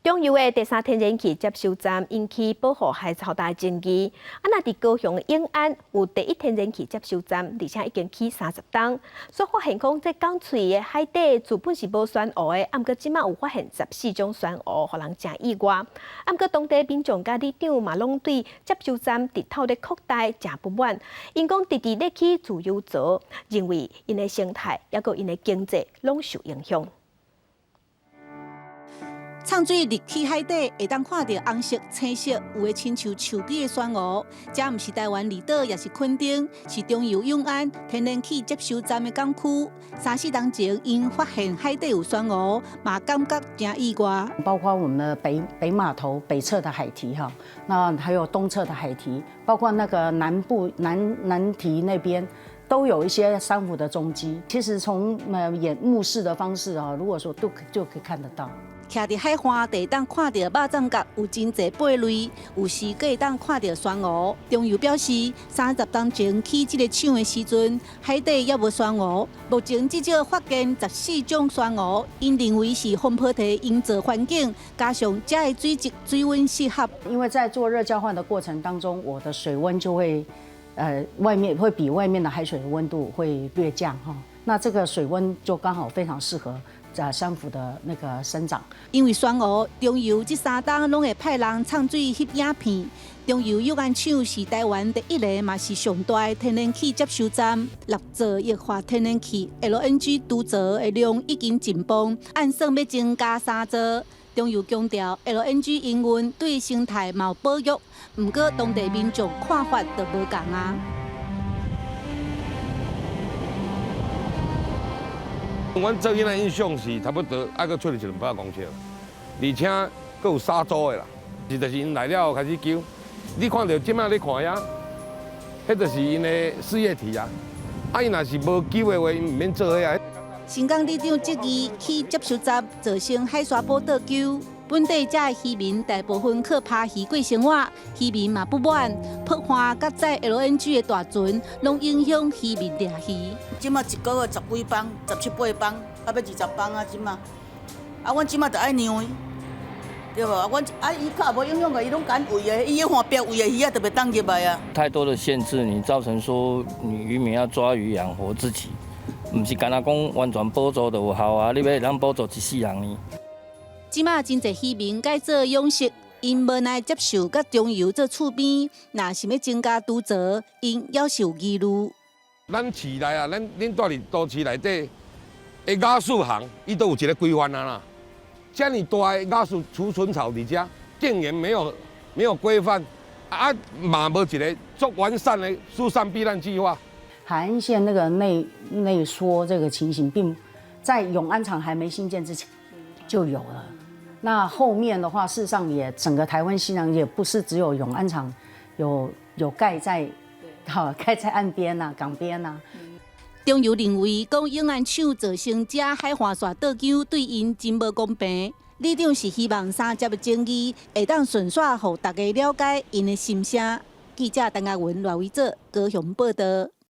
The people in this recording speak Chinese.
中油的第三天然气接收站引起保护海超大争议。若伫高雄永安有第一天然气接收站，而且已经起30档，所发现讲这港喙的海底自本是无酸污的，毋过即马有发现14种酸污，互人真意外。毋过当地民众甲里长嘛拢对接收站日头咧扩大真不满，因讲直直咧起自由座，认为因的生态也个因的经济拢受影响。 畅水入去海底，会当看到红色、青色，有的亲像树皮的酸污。这毋是台湾离岛，也是垦丁，是中油永安天然气接收站的港区。3、4天前，因发现海底有酸污，嘛感觉真意外。包括我们的北码头北侧的海堤哈，那还有东侧的海堤，包括那个南部南堤那边。 都有一些珊瑚的踪迹，其实从目视的方式啊，如果说就可以看得到。徛伫海岸，会当看到肉粽角有真侪贝类，有时会当看到酸污。中油表示，30天前起这个厂的时阵，海底也无酸污，目前至少发现14种酸污，因认为是风波体营造环境，加上这的水质水温适合。因为在做热交换的过程当中，我的水温就会。 外面会比外面的海水的温度会略降哈，那这个水温就刚好非常适合珊瑚的那个生长。因为酸污，中油这3天拢会派人畅水翕影片。中油永安厂是台湾第一个，嘛是上大的天然气接收站，6座液化天然气 LNG 都座的量已经紧绷，按算要增加3座。 中油强调 ，LNG 营运对生态嘛有保育，不过当地民众看法就无同啊。阮做囡仔印象是差不多爱搁出去200公尺，而且搁有沙洲的啦，就是因来了开始救。你看到即摆咧看呀，迄就是因的事业体啊。啊，伊若是无救的话，因唔免做遐。 新港里长质疑去接收站造成海沙堡倒救，本地这的渔民大部分靠扒鱼过生活，渔民嘛不满，破坏甲载 LNG 的大船，拢影响渔民掠鱼。即马一个月10几磅、17、8磅，啊要20磅啊！即马，啊，阮即马就爱让伊，对无？啊，阮伊较无影响个，伊拢敢喂的，伊迄岸边喂的鱼啊，特别当入来啊。太多的限制，你造成说你渔民要抓鱼养活自己。 唔是干那讲完全补助就有效啊！你要让补助一世人呢？即马真侪渔民改做养殖，因无奈接受甲中油做厝边，若是要增加督责，因也是有疑虑。咱市内啊，恁住伫都市内底的雅树行，伊都有一个规范啊啦。遮尔大的雅树储存槽伫遮，竟然没有规范，啊嘛无一个足完善的疏散避难计划。 海岸线那个内缩这个情形，并在永安厂还没兴建之前就有了。那后面的话，事实上也整个台湾西南也不是只有永安厂有盖在岸边呐、港边呐。中油认为，讲永安厂造成这海岸线倒救，对因真无公平。里长是希望三接的争议会当顺续，让大家了解因的心声。记者陈嘉文、赖维做高雄报道。